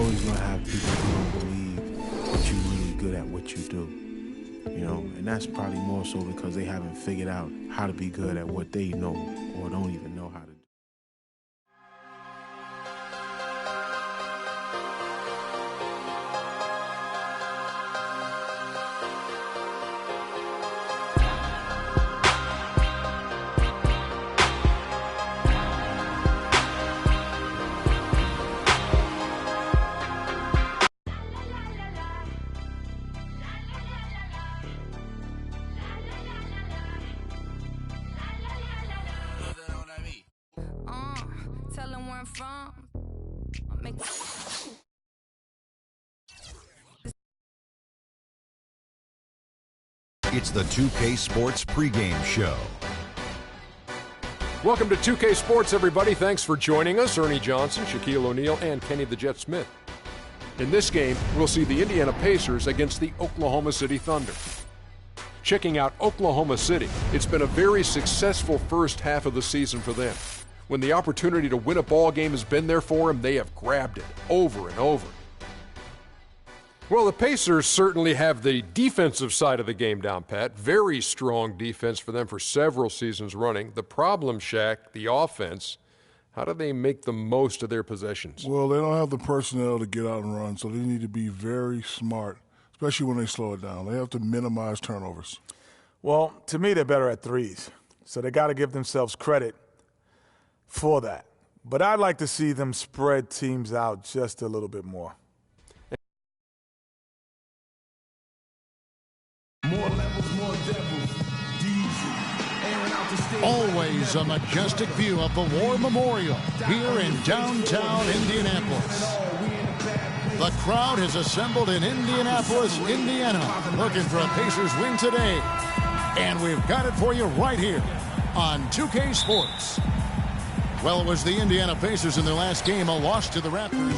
always going to have people who don't believe that you're really good at what you do. You know, and that's probably more so because they haven't figured out how to be good at what they know or don't even know how to do. Tell them where I'm from. It's the 2K Sports pregame show. Welcome to 2K Sports, everybody. Thanks for joining us. Ernie Johnson, Shaquille O'Neal, and Kenny the Jet Smith. In this game, we'll see the Indiana Pacers against the Oklahoma City Thunder. Checking out Oklahoma City, it's been a very successful first half of the season for them. When the opportunity to win a ball game has been there for them, they have grabbed it over and over. Well, the Pacers certainly have the defensive side of the game down pat. Very strong defense for them for several seasons running. The problem, Shaq, the offense, how do they make the most of their possessions? Well, they don't have the personnel to get out and run, so they need to be very smart, especially when they slow it down. They have to minimize turnovers. Well, to me, they're better at threes, so they got to give themselves credit for that. But I'd like to see them spread teams out just a little bit more. More levels, more devils. Always a majestic view of the War Memorial here in downtown Indianapolis. The crowd has assembled in Indianapolis, Indiana, looking for a Pacers win today. And we've got it for you right here on 2K Sports. Well, it was the Indiana Pacers in their last game, a loss to the Raptors.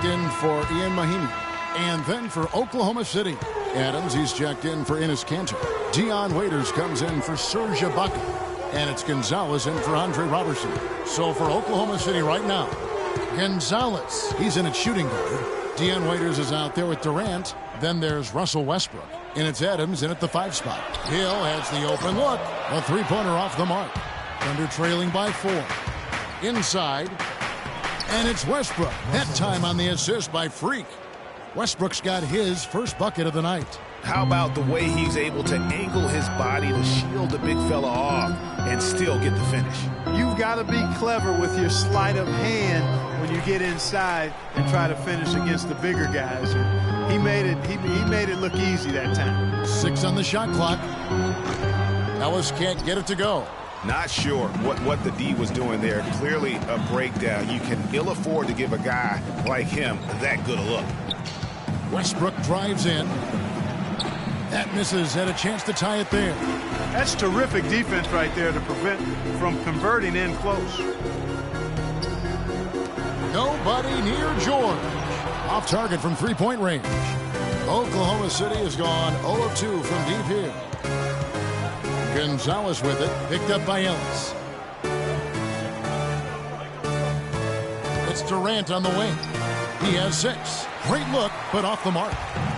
In for Ian Mahinmi, and then for Oklahoma City. Adams, he's checked in for Enes Kanter. Dion Waiters comes in for Serge Ibaka. And it's Gonzalez in for Andre Robertson. So for Oklahoma City right now, Gonzalez, he's in at shooting guard. Dion Waiters is out there with Durant. Then there's Russell Westbrook. And it's Adams in at the 5 spot. Hill has the open look. A three-pointer off the mark. Thunder trailing by 4. Inside. And it's Westbrook. That time on the assist by Freak. Westbrook's got his first bucket of the night. How about the way he's able to angle his body to shield the big fella off and still get the finish? You've got to be clever with your sleight of hand when you get inside and try to finish against the bigger guys. And he made it look easy that time. 6 on the shot clock. Ellis can't get it to go. Not sure what the D was doing there. Clearly a breakdown. You can ill afford to give a guy like him that good a look. Westbrook drives in. That misses. Had a chance to tie it there. That's terrific defense right there to prevent from converting in close. Nobody near George. Off target from three-point range. Oklahoma City has gone 0 of 2 from deep here. Gonzalez with it, picked up by Ellis. It's Durant on the wing. He has 6. Great look, but off the mark.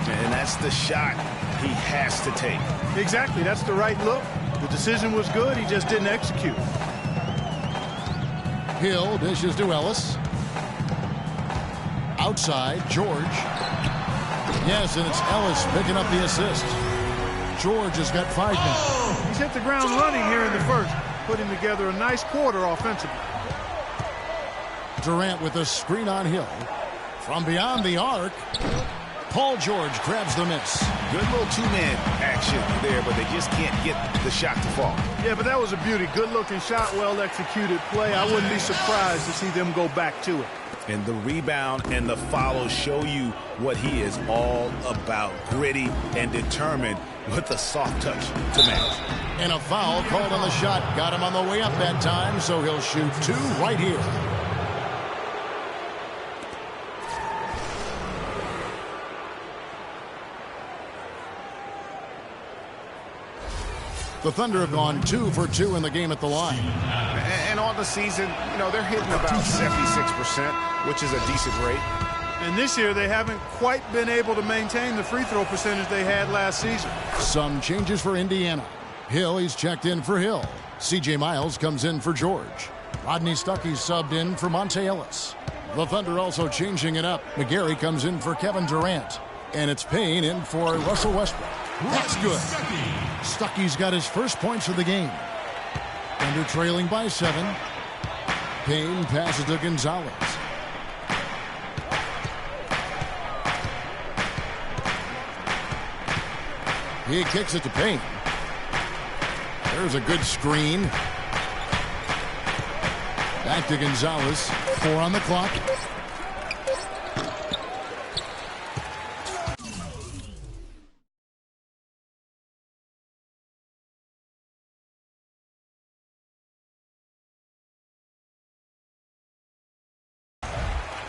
And that's the shot he has to take. Exactly, that's the right look. The decision was good, he just didn't execute. Hill dishes to Ellis. Outside, George. Yes, and it's Ellis picking up the assist. George has got 5 now. He's hit the ground running here in the first, putting together a nice quarter offensively. Durant with a screen on Hill. From beyond the arc, Paul George grabs the miss. Good little two-man action there, but they just can't get the shot to fall. Yeah, but that was a beauty. Good-looking shot, well-executed play. I wouldn't be surprised to see them go back to it. And the rebound and the follow show you what he is all about. Gritty and determined with a soft touch to manage. And a foul called on the shot. Got him on the way up that time, so he'll shoot 2 right here. The Thunder have gone 2 for 2 in the game at the line. And on the season, you know, they're hitting about 76%, which is a decent rate. And this year, they haven't quite been able to maintain the free throw percentage they had last season. Some changes for Indiana. Hill, he's checked in for Hill. C.J. Miles comes in for George. Rodney Stuckey subbed in for Monte Ellis. The Thunder also changing it up. McGarry comes in for Kevin Durant. And it's Payne in for Russell Westbrook. That's good. Stuckey's got his first points of the game. Thunder trailing by 7. Payne passes to Gonzalez. He kicks it to Payne. There's a good screen. Back to Gonzalez. 4 on the clock.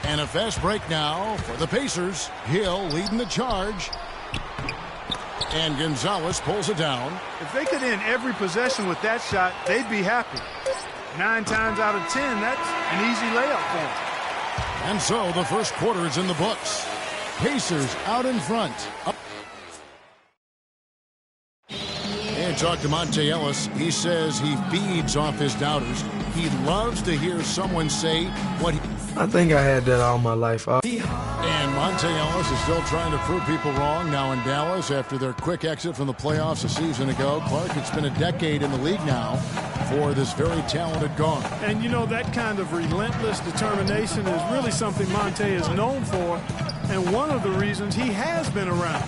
And a fast break now for the Pacers. Hill leading the charge. And Gonzalez pulls it down. If they could end every possession with that shot, they'd be happy. 9 times out of 10, that's an easy layup for them. And so the first quarter is in the books. Pacers out in front. And talk to Monte Ellis. He says he feeds off his doubters. He loves to hear someone say what he... I think I had that all my life. And Monte Ellis is still trying to prove people wrong now in Dallas after their quick exit from the playoffs a season ago. Clark, it's been a decade in the league now for this very talented guard. And you know, that kind of relentless determination is really something Monte is known for, and one of the reasons he has been around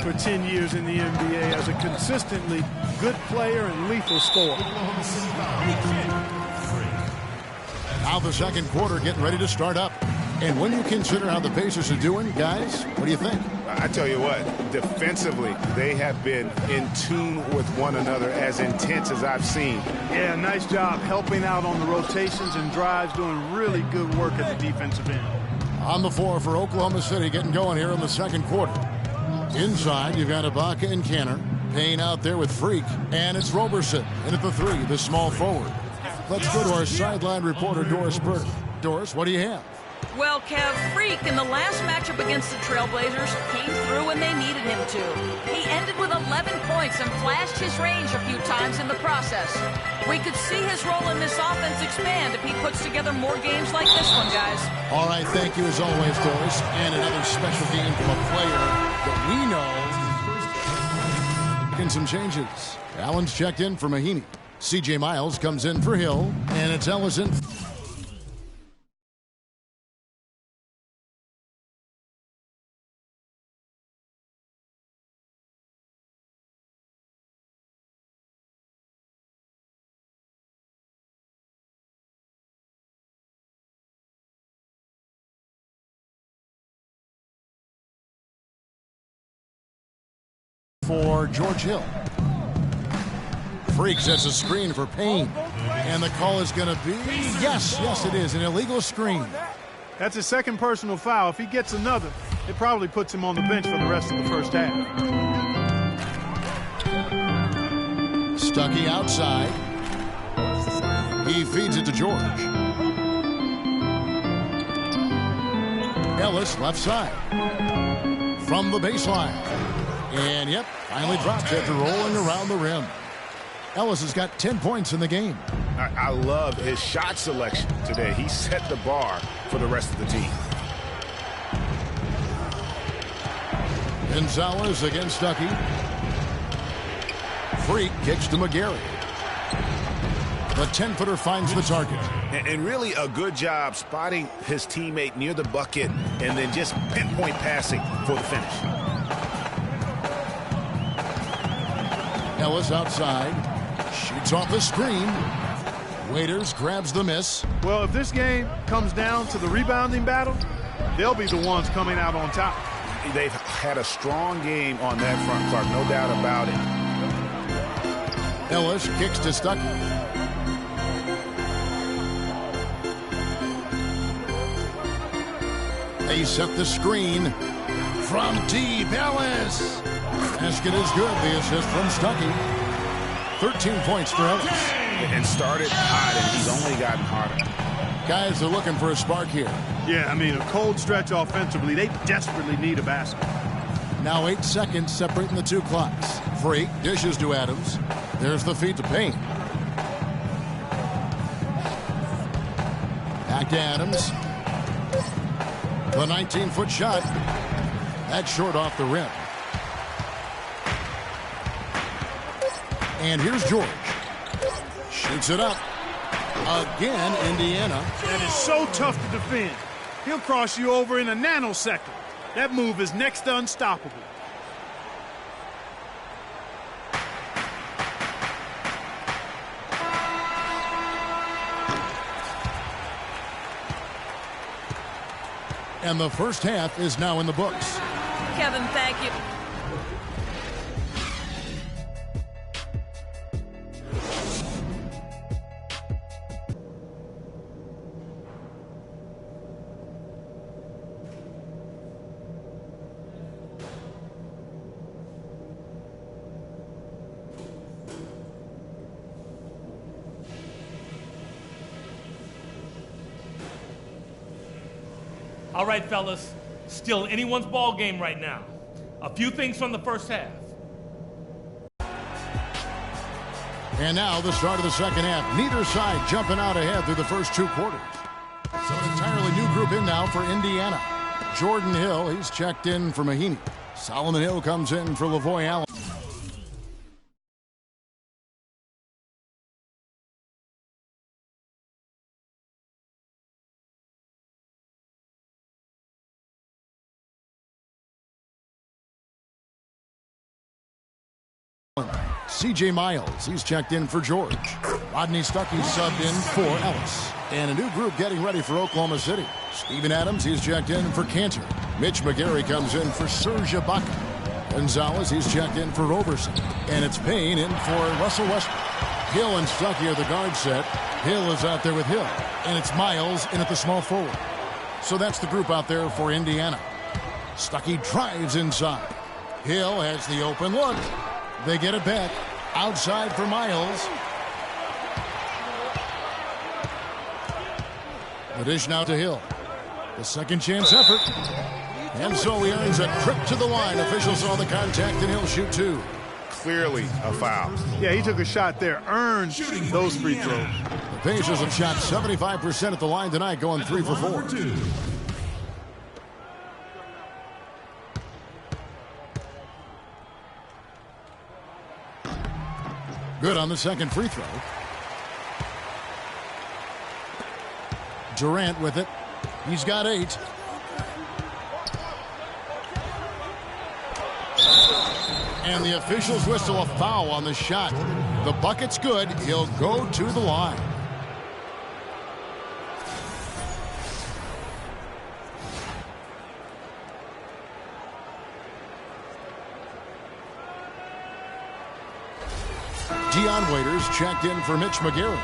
for 10 years in the NBA as a consistently good player and lethal scorer. Now the second quarter getting ready to start up. And when you consider how the Pacers are doing, guys, what do you think? I tell you what, defensively, they have been in tune with one another as intense as I've seen. Yeah, nice job helping out on the rotations and drives, doing really good work at the defensive end. On the floor for Oklahoma City, getting going here in the second quarter. Inside, you've got Ibaka and Kanter. Payne out there with Freak. And it's Roberson in at the 3, the small forward. Let's go to our sideline reporter, Doris Burke. Doris, what do you have? Well, Kev, Freak in the last matchup against the Trailblazers came through when they needed him to. He ended with 11 points and flashed his range a few times in the process. We could see his role in this offense expand if he puts together more games like this one, guys. All right, thank you as always, Doris. And another special game from a player that we know. Making some changes. Allen's checked in for Mahinmi. C.J. Miles comes in for Hill, and it's Ellison. For George Hill. Freak sets a screen for Payne. And the call is going to be, yes, it is, an illegal screen. That's his second personal foul. If he gets another, it probably puts him on the bench for the rest of the first half. Stuckey outside. He feeds it to George. Ellis left side. From the baseline. And, yep, finally drops after rolling around the rim. Ellis has got 10 points in the game. I love his shot selection today. He set the bar for the rest of the team. Gonzalez against Stuckey. Freak kicks to McGarry. The 10-footer finds the target. And really a good job spotting his teammate near the bucket and then just pinpoint passing for the finish. Ellis outside. Shoots off the screen. Waiters grabs the miss. Well, if this game comes down to the rebounding battle, they'll be the ones coming out on top. They've had a strong game on that front, Clark, no doubt about it. Ellis kicks to Stuckey. They set the screen from deep. Ellis. Basket is good. The assist from Stuckey. 13 points for Ellis. And started hot, and he's only gotten harder. Guys are looking for a spark here. Yeah, I mean, a cold stretch offensively. They desperately need a basket. Now 8 seconds separating the two clocks. Freak dishes to Adams. There's the feed to Payne. Back to Adams. The 19-foot shot. That's short off the rim. And here's George. Shoots it up. Again, Indiana. That is so tough to defend. He'll cross you over in a nanosecond. That move is next to unstoppable. And the first half is now in the books. Kevin, thank you. All right, fellas, still anyone's ball game right now. A few things from the first half. And now the start of the second half. Neither side jumping out ahead through the first 2 quarters. So an entirely new group in now for Indiana. Jordan Hill, he's checked in for Mahinmi. Solomon Hill comes in for Lavoy Allen. C.J. Miles, he's checked in for George. Rodney Stuckey subbed in for Ellis. And a new group getting ready for Oklahoma City. Steven Adams, he's checked in for Cantor. Mitch McGarry comes in for Serge Ibaka. Gonzalez, he's checked in for Roberson. And it's Payne in for Russell Westbrook. Hill and Stuckey are the guard set. Hill is out there with Hill. And it's Miles in at the small forward. So that's the group out there for Indiana. Stuckey drives inside. Hill has the open look. They get it back. Outside for Miles. The dish now to Hill. The second chance effort. And so he earns a trip to the line. Officials saw the contact and he'll shoot 2. Clearly a foul. Yeah, he took a shot there. Earned those free throws. The Pacers have shot 75% at the line tonight, going 3 for 4. Good on the second free throw. Durant with it. He's got 8. And the officials whistle a foul on the shot. The bucket's good. He'll go to the line. Dion Waiters checked in for Mitch McGarry.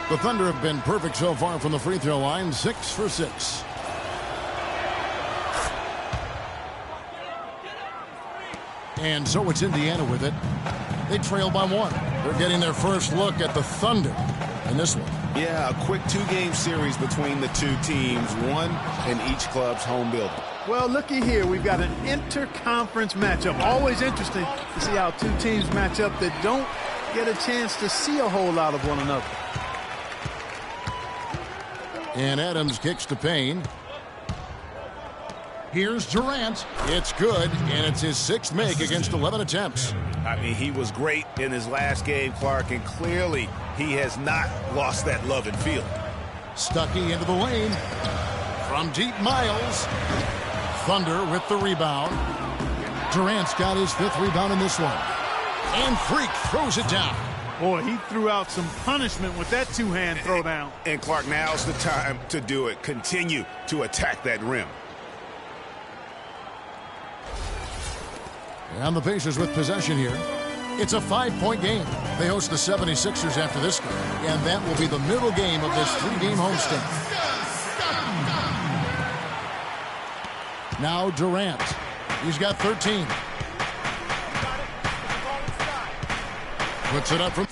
The Thunder have been perfect so far from the free throw line, 6 for 6. And so it's Indiana with it. They trail by 1. They're getting their first look at the Thunder in this one. Yeah, a quick 2-game series between the two teams, one in each club's home building. Well, looky here. We've got an interconference matchup. Always interesting to see how two teams match up that don't get a chance to see a whole lot of one another. And Adams kicks to Payne. Here's Durant. It's good, and it's his 6th make against 11 attempts. I mean, he was great in his last game, Clark, and clearly he has not lost that love and feeling. Stuckey into the lane. From deep, Miles. Thunder with the rebound. Durant's got his 5th rebound in this one. And Freak throws it down. Boy, he threw out some punishment with that 2-hand throwdown. And Clark, now's the time to do it. Continue to attack that rim. And the Pacers with possession here. It's a 5-point game. They host the 76ers after this game. And that will be the middle game of this 3-game homestand. Now Durant. He's got 13. Puts it up from